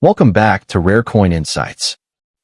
Welcome back to Rare Coin Insights.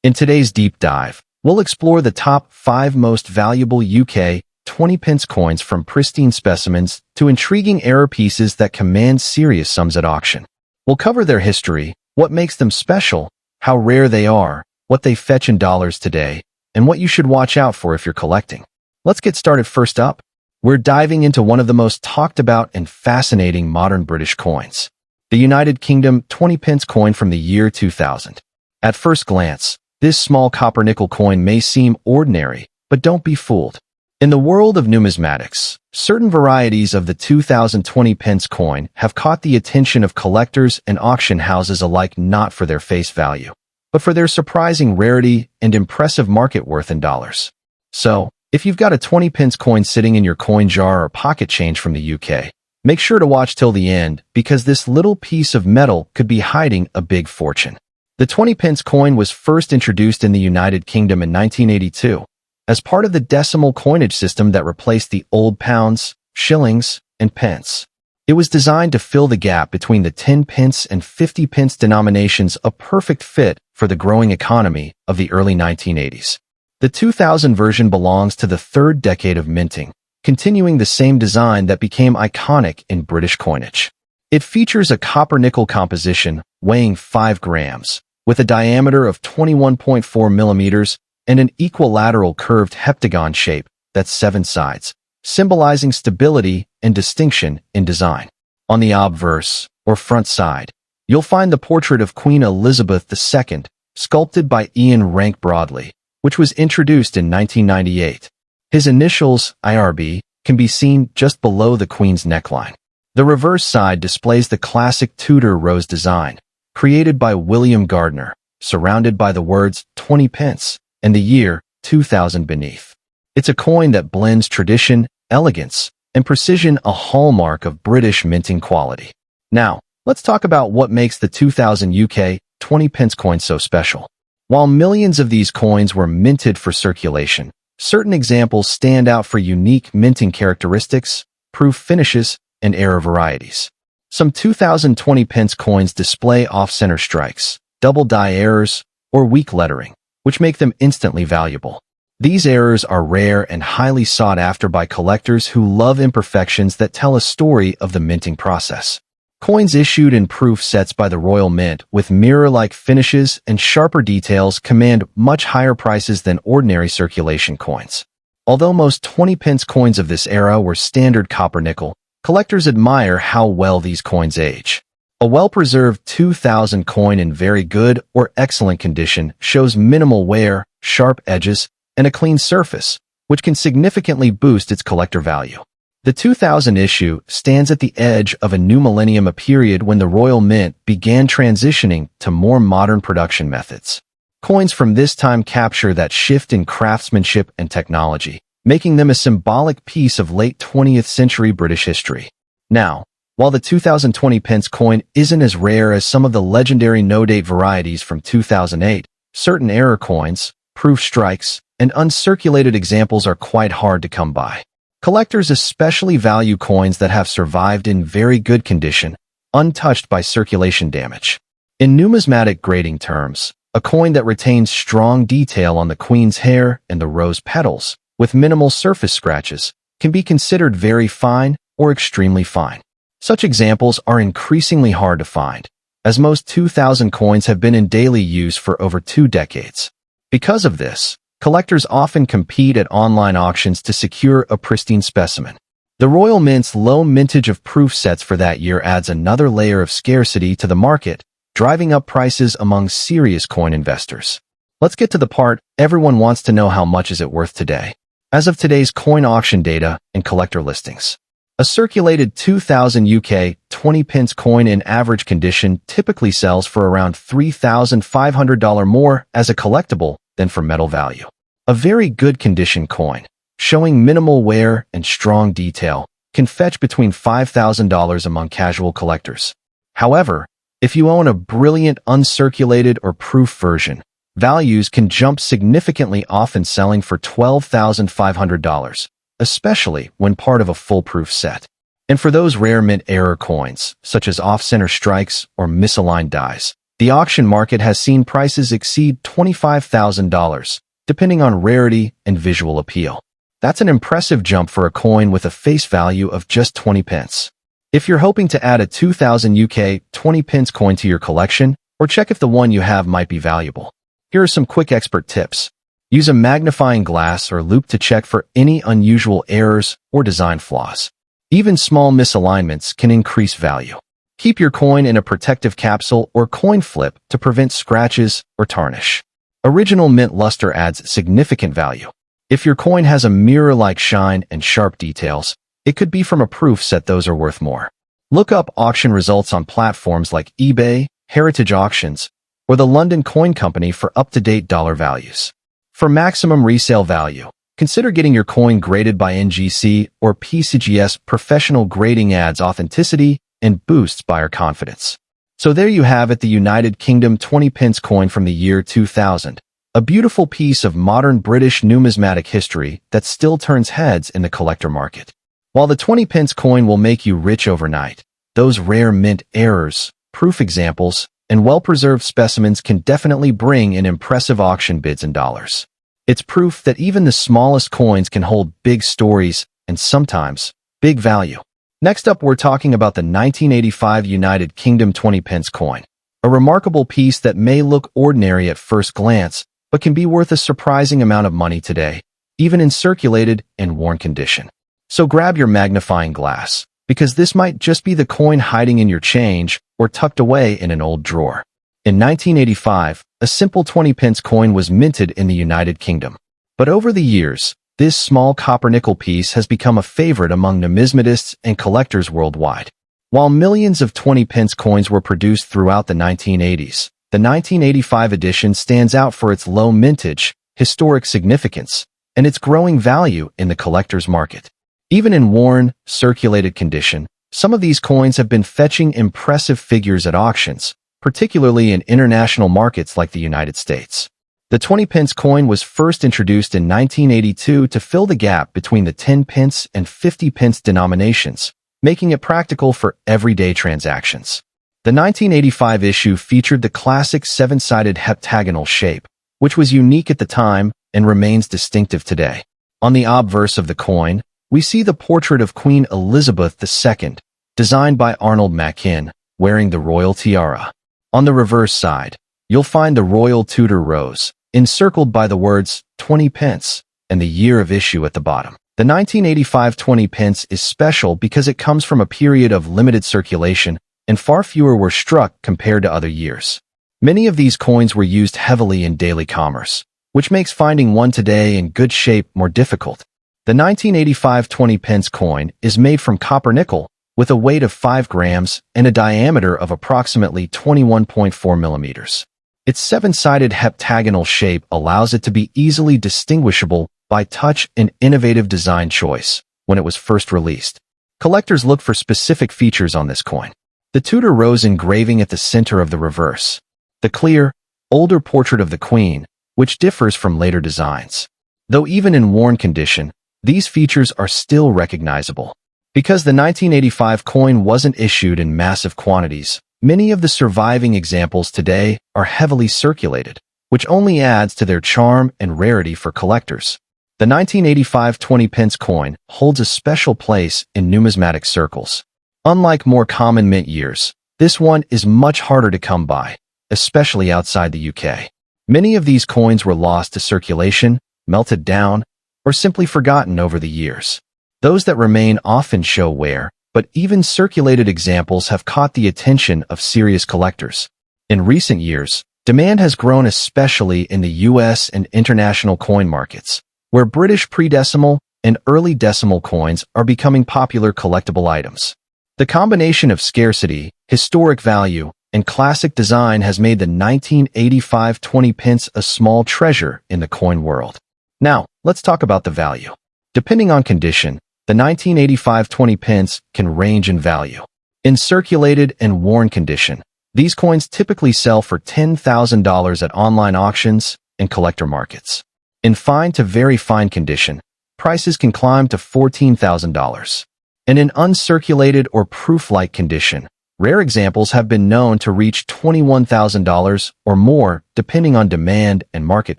In today's deep dive, we'll explore the top 5 most valuable UK 20-pence coins from pristine specimens to intriguing error pieces that command serious sums at auction. We'll cover their history, what makes them special, how rare they are, what they fetch in dollars today, and what you should watch out for if you're collecting. Let's get started. First up, we're diving into one of the most talked about and fascinating modern British coins. The United Kingdom 20-pence coin from the year 2000. At first glance, this small copper-nickel coin may seem ordinary, but don't be fooled. In the world of numismatics, certain varieties of the 2020-pence coin have caught the attention of collectors and auction houses alike, not for their face value, but for their surprising rarity and impressive market worth in dollars. So, if you've got a 20-pence coin sitting in your coin jar or pocket change from the UK, make sure to watch till the end, because this little piece of metal could be hiding a big fortune. The 20-pence coin was first introduced in the United Kingdom in 1982 as part of the decimal coinage system that replaced the old pounds, shillings, and pence. It was designed to fill the gap between the 10-pence and 50-pence denominations, a perfect fit for the growing economy of the early 1980s. The 2000 version belongs to the third decade of minting, continuing the same design that became iconic in British coinage. It features a copper-nickel composition weighing 5 grams, with a diameter of 21.4 millimeters and an equilateral curved heptagon shape that's 7 sides, symbolizing stability and distinction in design. On the obverse, or front side, you'll find the portrait of Queen Elizabeth II, sculpted by Ian Rank Broadley, which was introduced in 1998. His initials, IRB, can be seen just below the Queen's neckline. The reverse side displays the classic Tudor rose design, created by William Gardner, surrounded by the words 20 pence and the year 2000 beneath. It's a coin that blends tradition, elegance, and precision, a hallmark of British minting quality. Now, let's talk about what makes the 2000 UK 20-pence coin so special. While millions of these coins were minted for circulation, certain examples stand out for unique minting characteristics, proof finishes, and error varieties. Some 2020-pence coins display off-center strikes, double die errors, or weak lettering, which make them instantly valuable. These errors are rare and highly sought after by collectors who love imperfections that tell a story of the minting process. Coins issued in proof sets by the Royal Mint with mirror-like finishes and sharper details command much higher prices than ordinary circulation coins. Although most 20-pence coins of this era were standard copper-nickel, collectors admire how well these coins age. A well-preserved 2000 coin in very good or excellent condition shows minimal wear, sharp edges, and a clean surface, which can significantly boost its collector value. The 2000 issue stands at the edge of a new millennium, a period when the Royal Mint began transitioning to more modern production methods. Coins from this time capture that shift in craftsmanship and technology, making them a symbolic piece of late 20th century British history. Now, while the 2020-pence coin isn't as rare as some of the legendary no-date varieties from 2008, certain error coins, proof strikes, and uncirculated examples are quite hard to come by. Collectors especially value coins that have survived in very good condition, untouched by circulation damage. In numismatic grading terms, a coin that retains strong detail on the Queen's hair and the rose petals, with minimal surface scratches, can be considered very fine or extremely fine. Such examples are increasingly hard to find, as most 2000 coins have been in daily use for over 2 decades. Because of this, collectors often compete at online auctions to secure a pristine specimen. The Royal Mint's low mintage of proof sets for that year adds another layer of scarcity to the market, driving up prices among serious coin investors. Let's get to the part everyone wants to know: how much is it worth today? As of today's coin auction data and collector listings, a circulated 2000 UK 20-pence coin in average condition typically sells for around $3,500 more as a collectible than for metal value. A very good condition coin, showing minimal wear and strong detail, can fetch between $5,000 among casual collectors. However, if you own a brilliant uncirculated or proof version, values can jump significantly, often selling for $12,500, especially when part of a foolproof set. And for those rare mint error coins, such as off-center strikes or misaligned dies, The auction market has seen prices exceed $25,000, depending on rarity and visual appeal. That's an impressive jump for a coin with a face value of just 20 pence. If you're hoping to add a 2000 UK 20 pence coin to your collection, or check if the one you have might be valuable, here are some quick expert tips. Use a magnifying glass or loupe to check for any unusual errors or design flaws. Even small misalignments can increase value. Keep your coin in a protective capsule or coin flip to prevent scratches or tarnish. Original mint luster adds significant value. If your coin has a mirror-like shine and sharp details, it could be from a proof set. Those are worth more. Look up auction results on platforms like eBay, Heritage Auctions, or the London Coin Company for up-to-date dollar values. For maximum resale value, consider getting your coin graded by NGC or PCGS. Professional grading adds authenticity and boosts buyer confidence. So there you have it, the United Kingdom 20 pence coin from the year 2000. A beautiful piece of modern British numismatic history that still turns heads in the collector market. While the 20 pence coin will make you rich overnight, those rare mint errors, proof examples, and well-preserved specimens can definitely bring in impressive auction bids and dollars. It's proof that even the smallest coins can hold big stories and sometimes big value. Next up, we're talking about the 1985 United Kingdom 20 pence coin, a remarkable piece that may look ordinary at first glance, but can be worth a surprising amount of money today, even in circulated and worn condition. So grab your magnifying glass, because this might just be the coin hiding in your change or tucked away in an old drawer. In 1985, a simple 20 pence coin was minted in the United Kingdom. But over the years, this small copper-nickel piece has become a favorite among numismatists and collectors worldwide. While millions of 20 pence coins were produced throughout the 1980s, the 1985 edition stands out for its low mintage, historic significance, and its growing value in the collector's market. Even in worn, circulated condition, some of these coins have been fetching impressive figures at auctions, particularly in international markets like the United States. The 20 pence coin was first introduced in 1982 to fill the gap between the 10 pence and 50 pence denominations, making it practical for everyday transactions. The 1985 issue featured the classic seven-sided heptagonal shape, which was unique at the time and remains distinctive today. On the obverse of the coin, we see the portrait of Queen Elizabeth II, designed by Arnold Machin, wearing the royal tiara. On the reverse side, you'll find the royal Tudor rose, encircled by the words 20 pence and the year of issue at the bottom. The 1985 20 pence is special because it comes from a period of limited circulation and far fewer were struck compared to other years. Many of these coins were used heavily in daily commerce, which makes finding one today in good shape more difficult. The 1985 20 pence coin is made from copper nickel, with a weight of 5 grams and a diameter of approximately 21.4 millimeters. Its seven-sided heptagonal shape allows it to be easily distinguishable by touch and innovative design choice. When it was first released, collectors looked for specific features on this coin. The Tudor rose engraving at the center of the reverse. The clear, older portrait of the Queen, which differs from later designs. Though even in worn condition, these features are still recognizable. Because the 1985 coin wasn't issued in massive quantities, many of the surviving examples today are heavily circulated, which only adds to their charm and rarity for collectors. The 1985 20 pence coin holds a special place in numismatic circles. Unlike more common mint years, this one is much harder to come by, especially outside the UK. Many of these coins were lost to circulation, melted down, or simply forgotten over the years. Those that remain often show wear, but even circulated examples have caught the attention of serious collectors. In recent years, demand has grown especially in the US and international coin markets, where British pre-decimal and early decimal coins are becoming popular collectible items. The combination of scarcity, historic value, and classic design has made the 1985 20 pence a small treasure in the coin world. Now, let's talk about the value. Depending on condition, the 1985 20 pence can range in value. In circulated and worn condition, these coins typically sell for $10,000 at online auctions and collector markets. In fine to very fine condition, prices can climb to $14,000. And in uncirculated or proof-like condition, Rare examples have been known to reach $21,000 or more, depending on demand and market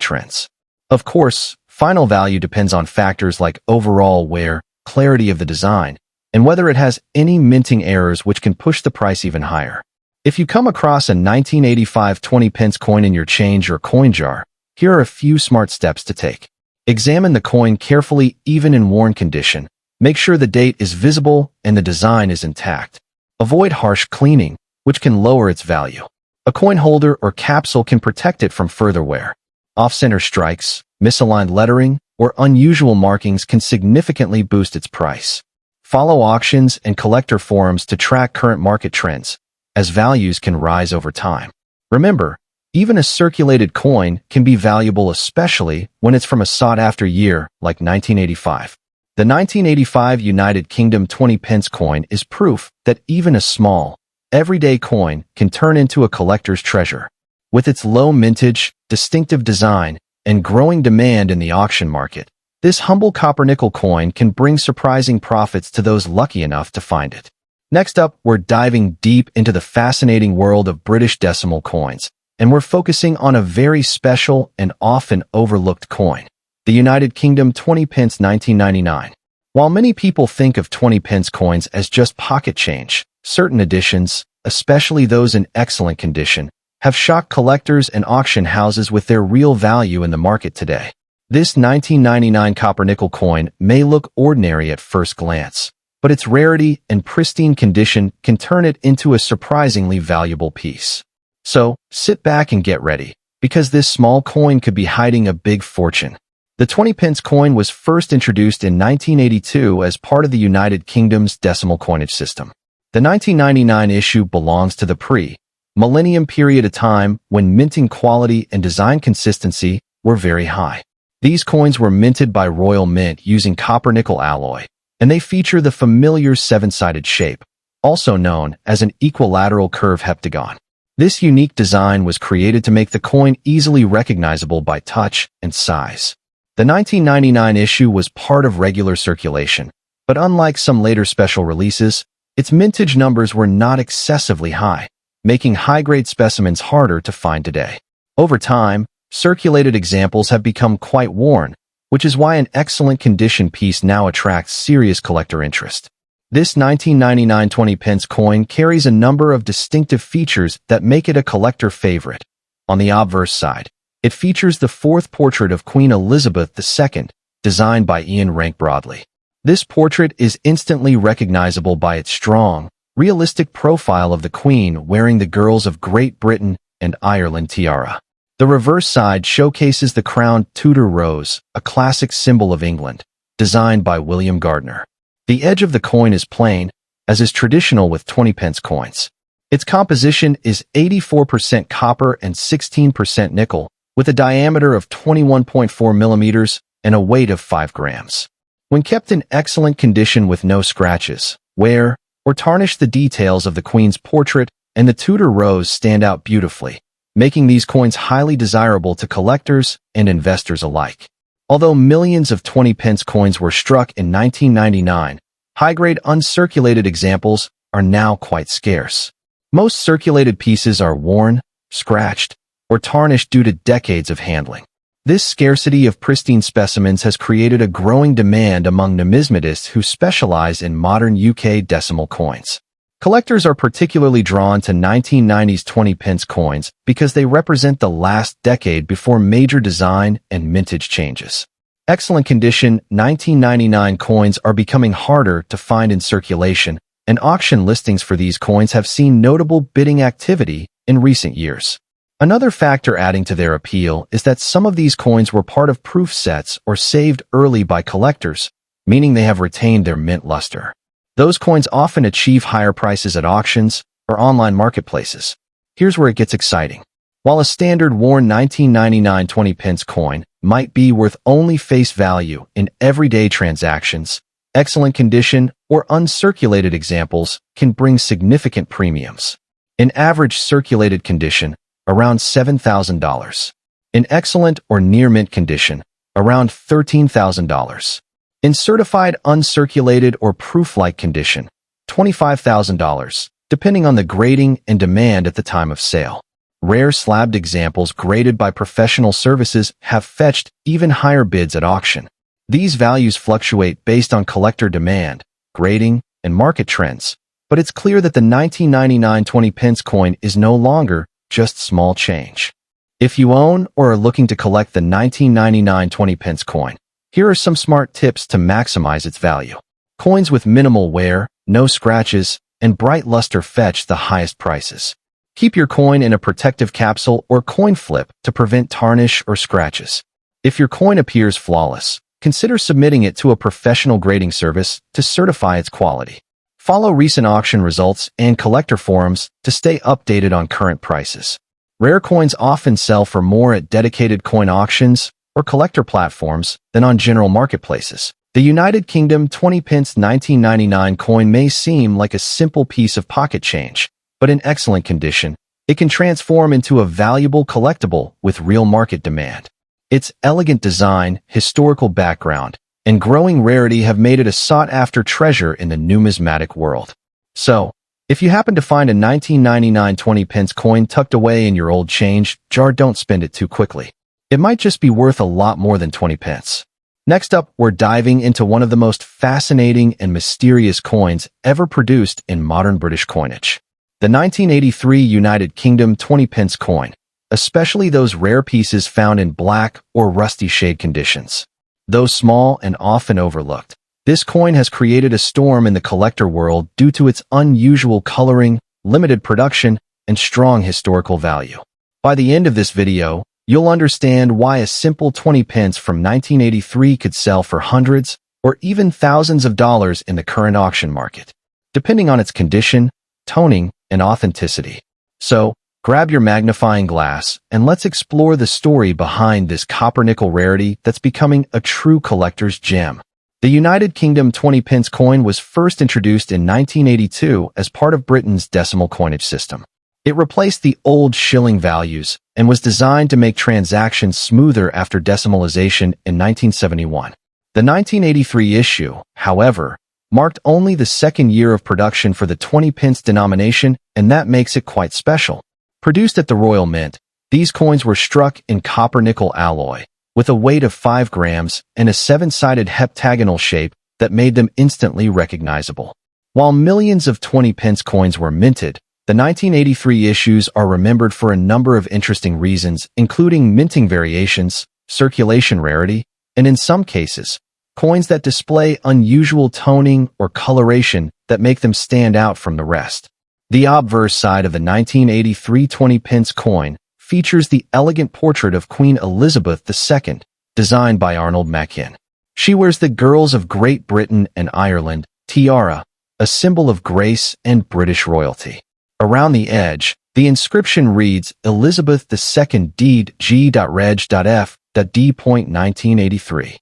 trends. Of course, final value depends on factors like overall wear, clarity of the design, and whether it has any minting errors which can push the price even higher. If you come across a 1985 20-pence coin in your change or coin jar, here are a few smart steps to take. Examine the coin carefully even in worn condition. Make sure the date is visible and the design is intact. Avoid harsh cleaning, which can lower its value. A coin holder or capsule can protect it from further wear. Off-center strikes, misaligned lettering, or unusual markings can significantly boost its price. Follow auctions and collector forums to track current market trends, as values can rise over time. Remember, even a circulated coin can be valuable, especially when it's from a sought-after year like 1985. The 1985 United Kingdom 20-pence coin is proof that even a small, everyday coin can turn into a collector's treasure. With its low mintage, distinctive design, and growing demand in the auction market, this humble copper-nickel coin can bring surprising profits to those lucky enough to find it. Next up, we're diving deep into the fascinating world of British decimal coins, and we're focusing on a very special and often overlooked coin. The United Kingdom 20-pence 1999. While many people think of 20-pence coins as just pocket change, certain editions, especially those in excellent condition, have shocked collectors and auction houses with their real value in the market today. This 1999 copper-nickel coin may look ordinary at first glance, but its rarity and pristine condition can turn it into a surprisingly valuable piece. So, sit back and get ready, because this small coin could be hiding a big fortune. The 20-pence coin was first introduced in 1982 as part of the United Kingdom's decimal coinage system. The 1999 issue belongs to the pre-millennium period, a time when minting quality and design consistency were very high. These coins were minted by Royal Mint using copper-nickel alloy, and they feature the familiar seven-sided shape, also known as an equilateral curve heptagon. This unique design was created to make the coin easily recognizable by touch and size. The 1999 issue was part of regular circulation, but unlike some later special releases, its mintage numbers were not excessively high, making high-grade specimens harder to find today. Over time, circulated examples have become quite worn, which is why an excellent condition piece now attracts serious collector interest. This 1999 20-pence coin carries a number of distinctive features that make it a collector favorite. On the obverse side, it features the fourth portrait of Queen Elizabeth II, designed by Ian Rank Broadley. This portrait is instantly recognizable by its strong, realistic profile of the Queen wearing the Girls of Great Britain and Ireland tiara. The reverse side showcases the crowned Tudor rose, a classic symbol of England, designed by William Gardner. The edge of the coin is plain, as is traditional with 20-pence coins. Its composition is 84% copper and 16% nickel, with a diameter of 21.4 millimeters and a weight of 5 grams. When kept in excellent condition with no scratches, wear, or tarnish, the details of the Queen's portrait and the Tudor rose stand out beautifully, making these coins highly desirable to collectors and investors alike. Although millions of 20-pence coins were struck in 1999, high-grade uncirculated examples are now quite scarce. Most circulated pieces are worn, scratched, or tarnished due to decades of handling. This scarcity of pristine specimens has created a growing demand among numismatists who specialize in modern UK decimal coins. Collectors are particularly drawn to 1990s 20-pence coins because they represent the last decade before major design and mintage changes. Excellent condition 1999 coins are becoming harder to find in circulation, and auction listings for these coins have seen notable bidding activity in recent years. Another factor adding to their appeal is that some of these coins were part of proof sets or saved early by collectors, meaning they have retained their mint luster. Those coins often achieve higher prices at auctions or online marketplaces. Here's where it gets exciting. While a standard worn 1999 20-pence coin might be worth only face value in everyday transactions, excellent condition or uncirculated examples can bring significant premiums. In average circulated condition, around $7,000. In excellent or near-mint condition, around $13,000. In certified uncirculated or proof-like condition, $25,000. depending on the grading and demand at the time of sale. Rare slabbed examples graded by professional services have fetched even higher bids at auction. These values fluctuate based on collector demand, grading, and market trends, but it's clear that the 1999 20 pence coin is no longer just small change. If you own or are looking to collect the 1999 20 pence coin, here are some smart tips to maximize its value. Coins with minimal wear, no scratches, and bright luster fetch the highest prices. Keep your coin in a protective capsule or coin flip to prevent tarnish or scratches. If your coin appears flawless, consider submitting it to a professional grading service to certify its quality. Follow recent auction results and collector forums to stay updated on current prices. Rare coins often sell for more at dedicated coin auctions or collector platforms than on general marketplaces. The United Kingdom 20 pence 1999 coin may seem like a simple piece of pocket change, but in excellent condition, it can transform into a valuable collectible with real market demand. Its elegant design, historical background, and growing rarity have made it a sought-after treasure in the numismatic world. So, if you happen to find a 1999 20 pence coin tucked away in your old change jar, don't spend it too quickly. It might just be worth a lot more than 20 pence. Next up, we're diving into one of the most fascinating and mysterious coins ever produced in modern British coinage. The 1983 United Kingdom 20 pence coin, especially those rare pieces found in black or rusty shade conditions. Though small and often overlooked, this coin has created a storm in the collector world due to its unusual coloring, limited production, and strong historical value. By the end of this video, you'll understand why a simple 20 pence from 1983 could sell for hundreds or even thousands of dollars in the current auction market, depending on its condition, toning, and authenticity. So, grab your magnifying glass and let's explore the story behind this copper-nickel rarity that's becoming a true collector's gem. The United Kingdom 20 pence coin was first introduced in 1982 as part of Britain's decimal coinage system. It replaced the old shilling values and was designed to make transactions smoother after decimalization in 1971. The 1983 issue, however, marked only the second year of production for the 20 pence denomination, and that makes it quite special. Produced at the Royal Mint, these coins were struck in copper-nickel alloy, with a weight of 5 grams and a 7-sided heptagonal shape that made them instantly recognizable. While millions of 20 pence coins were minted, the 1983 issues are remembered for a number of interesting reasons, including minting variations, circulation rarity, and in some cases, coins that display unusual toning or coloration that make them stand out from the rest. The obverse side of the 1983 20 pence coin features the elegant portrait of Queen Elizabeth II, designed by Arnold Machin. She wears the Girls of Great Britain and Ireland tiara, a symbol of grace and British royalty. Around the edge, the inscription reads Elizabeth II deed G.Reg.F.D.1983.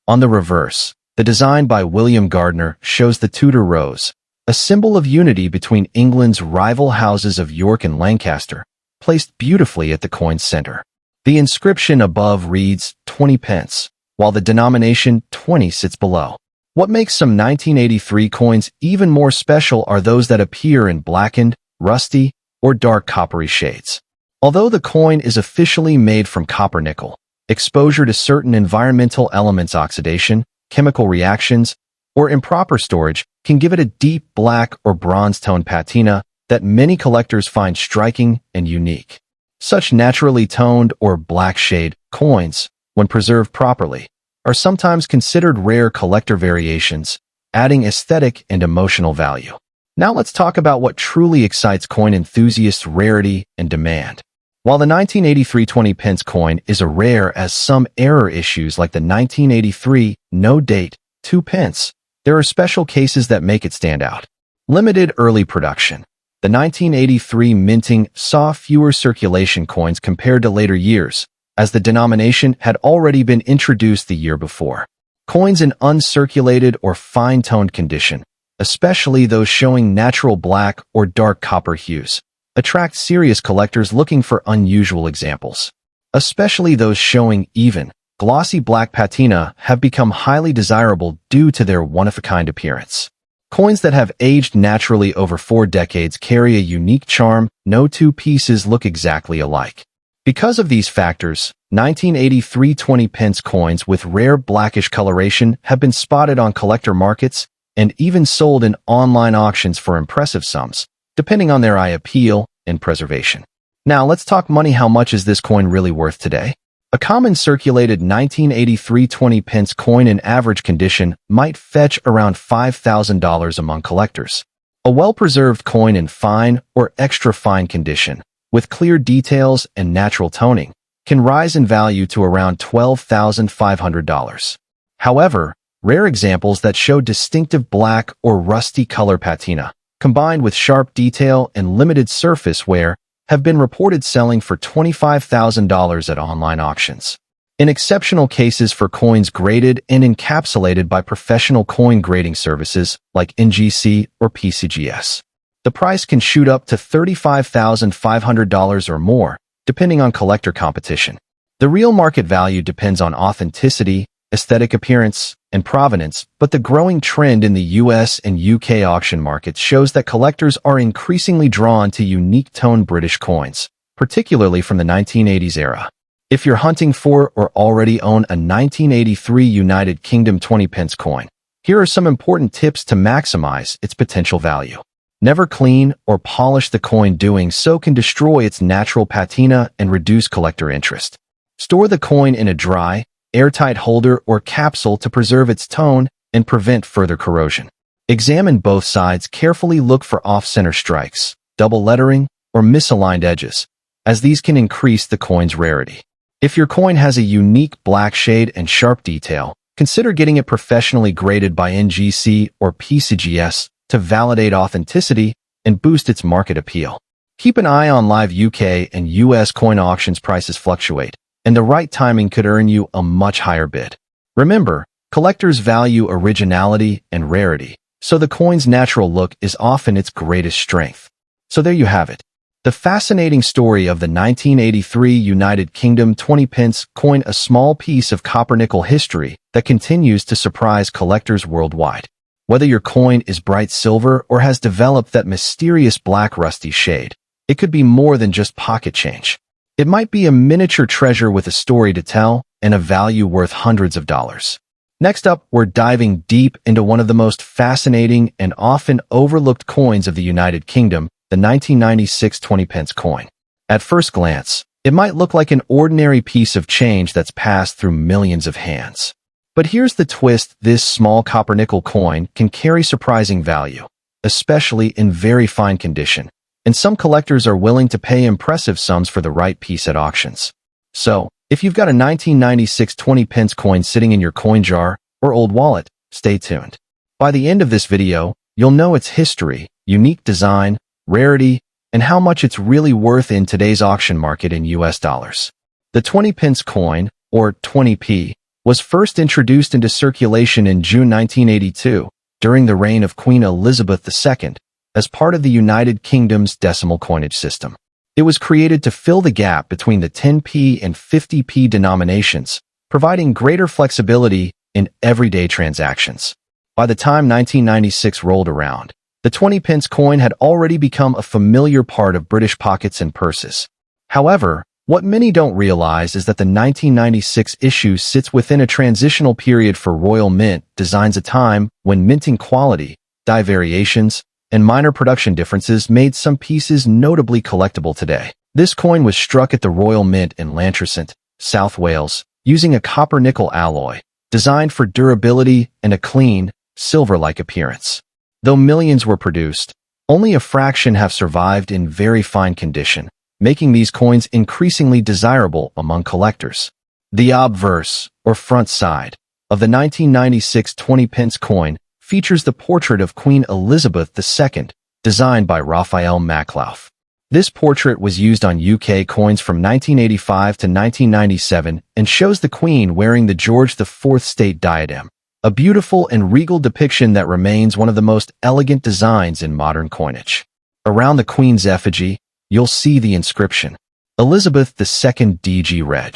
On the reverse, the design by William Gardner shows the Tudor rose, a symbol of unity between England's rival houses of York and Lancaster, placed beautifully at the coin's center. The inscription above reads 20 pence, while the denomination 20 sits below. What makes some 1983 coins even more special are those that appear in blackened, rusty, or dark coppery shades. Although the coin is officially made from copper-nickel, exposure to certain environmental elements, oxidation, chemical reactions, or improper storage can give it a deep black or bronze-tone patina that many collectors find striking and unique. Such naturally toned or black shade coins, when preserved properly, are sometimes considered rare collector variations, adding aesthetic and emotional value. Now let's talk about what truly excites coin enthusiasts: rarity and demand. While the 1983 20 pence coin is a rare as some error issues like the 1983 no-date 2 pence, there are special cases that make it stand out. Limited early production. The 1983 minting saw fewer circulation coins compared to later years, as the denomination had already been introduced the year before. Coins in uncirculated or fine-toned condition, especially those showing natural black or dark copper hues, attract serious collectors looking for unusual examples. Especially those showing even, glossy black patina have become highly desirable due to their one-of-a-kind appearance. Coins that have aged naturally over 4 decades carry a unique charm. No two pieces look exactly alike. Because of these factors, 1983 20-pence coins with rare blackish coloration have been spotted on collector markets and even sold in online auctions for impressive sums, depending on their eye appeal and preservation. Now, let's talk money. How much is this coin really worth today? A common circulated 1983 20-pence coin in average condition might fetch around $5,000 among collectors. A well-preserved coin in fine or extra-fine condition, with clear details and natural toning, can rise in value to around $12,500. However, rare examples that show distinctive black or rusty color patina, combined with sharp detail and limited surface wear, have been reported selling for $25,000 at online auctions. In exceptional cases for coins graded and encapsulated by professional coin grading services like NGC or PCGS, the price can shoot up to $35,500 or more, depending on collector competition. The real market value depends on authenticity, aesthetic appearance, and provenance, but the growing trend in the US and UK auction markets shows that collectors are increasingly drawn to unique tone British coins, particularly from the 1980s era. If you're hunting for or already own a 1983 United Kingdom 20-pence coin, here are some important tips to maximize its potential value. Never clean or polish the coin. Doing so can destroy its natural patina and reduce collector interest. Store the coin in a dry, airtight holder or capsule to preserve its tone and prevent further corrosion. Examine both sides carefully. Look for off-center strikes, double lettering, or misaligned edges, as these can increase the coin's rarity. If your coin has a unique black shade and sharp detail, consider getting it professionally graded by NGC or PCGS to validate authenticity and boost its market appeal. Keep an eye on live UK and US coin auctions. Prices fluctuate, and the right timing could earn you a much higher bid. Remember, collectors value originality and rarity, so the coin's natural look is often its greatest strength. So there you have it. The fascinating story of the 1983 United Kingdom 20-pence coin, a small piece of copper-nickel history that continues to surprise collectors worldwide. Whether your coin is bright silver or has developed that mysterious black rusty shade, it could be more than just pocket change. It might be a miniature treasure with a story to tell and a value worth hundreds of dollars. Next up, we're diving deep into one of the most fascinating and often overlooked coins of the United Kingdom, the 1996 20-pence coin. At first glance, it might look like an ordinary piece of change that's passed through millions of hands. But here's the twist: this small copper-nickel coin can carry surprising value, especially in very fine condition, and some collectors are willing to pay impressive sums for the right piece at auctions. So, if you've got a 1996 20-pence coin sitting in your coin jar or old wallet, stay tuned. By the end of this video, you'll know its history, unique design, rarity, and how much it's really worth in today's auction market in US dollars. The 20-pence coin, or 20p, was first introduced into circulation in June 1982, during the reign of Queen Elizabeth II, as part of the United Kingdom's decimal coinage system. It was created to fill the gap between the 10p and 50p denominations, providing greater flexibility in everyday transactions. By the time 1996 rolled around, the 20-pence coin had already become a familiar part of British pockets and purses. However, what many don't realize is that the 1996 issue sits within a transitional period for Royal Mint, designs a time when minting quality, die variations, and minor production differences made some pieces notably collectible today. This coin was struck at the Royal Mint in Llantrisant, South Wales, using a copper-nickel alloy, designed for durability and a clean, silver-like appearance. Though millions were produced, only a fraction have survived in very fine condition, making these coins increasingly desirable among collectors. The obverse, or front side, of the 1996 20-pence coin features the portrait of Queen Elizabeth II, designed by Raphael Maclouf. This portrait was used on UK coins from 1985 to 1997 and shows the Queen wearing the George IV state diadem, a beautiful and regal depiction that remains one of the most elegant designs in modern coinage. Around the Queen's effigy, you'll see the inscription, Elizabeth II DG Reg.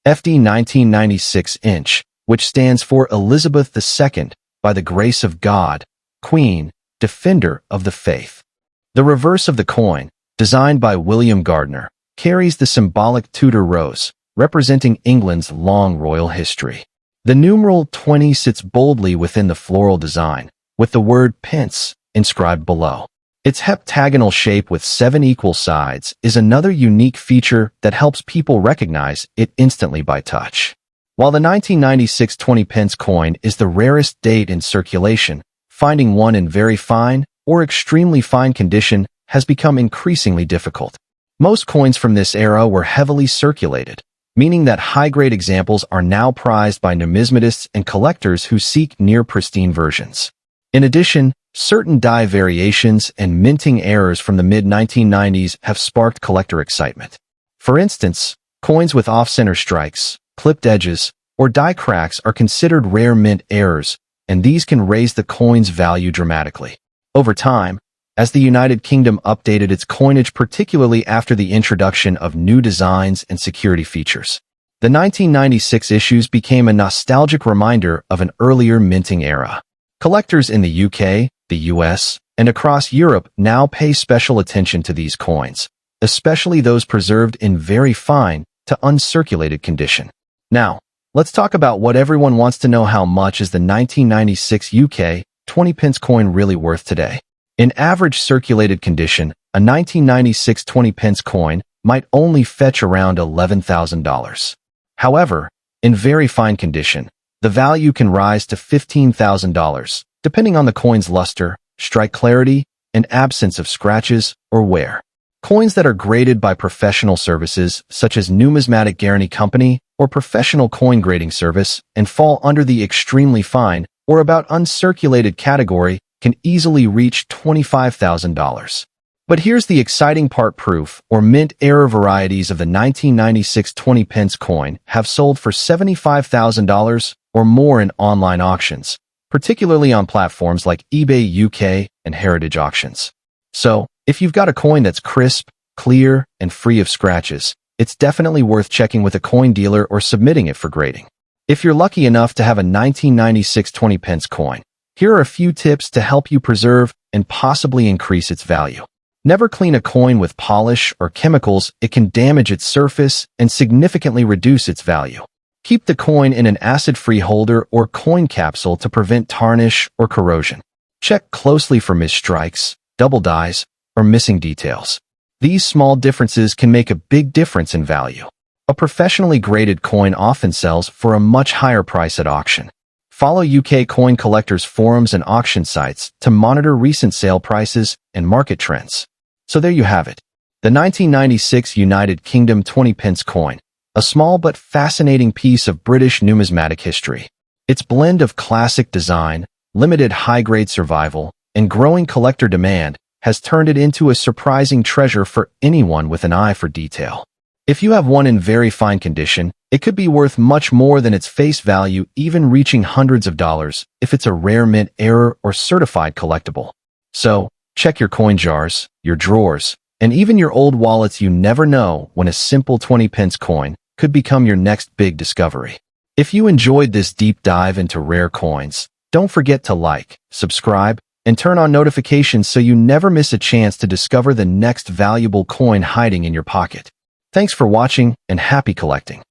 FD 1996 inch, which stands for Elizabeth II, by the grace of God, Queen, defender of the faith. The reverse of the coin, designed by William Gardner, carries the symbolic Tudor rose, representing England's long royal history. The numeral 20 sits boldly within the floral design, with the word Pence inscribed below. Its heptagonal shape with 7 equal sides is another unique feature that helps people recognize it instantly by touch. While the 1996 20 pence coin is the rarest date in circulation, finding one in very fine or extremely fine condition has become increasingly difficult. Most coins from this era were heavily circulated, meaning that high-grade examples are now prized by numismatists and collectors who seek near-pristine versions. In addition, certain die variations and minting errors from the mid-1990s have sparked collector excitement. For instance, coins with off-center strikes, clipped edges, or die cracks are considered rare mint errors, and these can raise the coin's value dramatically. Over time, as the United Kingdom updated its coinage, particularly after the introduction of new designs and security features, the 1996 issues became a nostalgic reminder of an earlier minting era. Collectors in the UK, the US, and across Europe now pay special attention to these coins, especially those preserved in very fine to uncirculated condition. Now, let's talk about what everyone wants to know: how much is the 1996 UK 20 pence coin really worth today? In average circulated condition, a 1996 20 pence coin might only fetch around $11,000. However, in very fine condition, the value can rise to $15,000, depending on the coin's luster, strike clarity, and absence of scratches or wear. Coins that are graded by professional services, such as Numismatic Guarantee Company or Professional Coin Grading Service, and fall under the extremely fine or about uncirculated category, can easily reach $25,000. But here's the exciting part: proof or mint error varieties of the 1996 20 pence coin have sold for $75,000 or more in online auctions, particularly on platforms like eBay UK and Heritage Auctions. So, if you've got a coin that's crisp, clear, and free of scratches, it's definitely worth checking with a coin dealer or submitting it for grading. If you're lucky enough to have a 1996 20 pence coin, here are a few tips to help you preserve and possibly increase its value. Never clean a coin with polish or chemicals; it can damage its surface and significantly reduce its value. Keep the coin in an acid-free holder or coin capsule to prevent tarnish or corrosion. Check closely for missed strikes, double dies, or missing details. These small differences can make a big difference in value. A professionally graded coin often sells for a much higher price at auction. Follow UK coin collectors' forums and auction sites to monitor recent sale prices and market trends. So there you have it. The 1996 United Kingdom 20 pence coin, a small but fascinating piece of British numismatic history. Its blend of classic design, limited high-grade survival, and growing collector demand has turned it into a surprising treasure for anyone with an eye for detail. If you have one in very fine condition, it could be worth much more than its face value, even reaching hundreds of dollars if it's a rare mint error or certified collectible. So, check your coin jars, your drawers, and even your old wallets. You never know when a simple 20 pence coin could become your next big discovery. If you enjoyed this deep dive into rare coins, don't forget to like, subscribe, and turn on notifications so you never miss a chance to discover the next valuable coin hiding in your pocket. Thanks for watching, and happy collecting.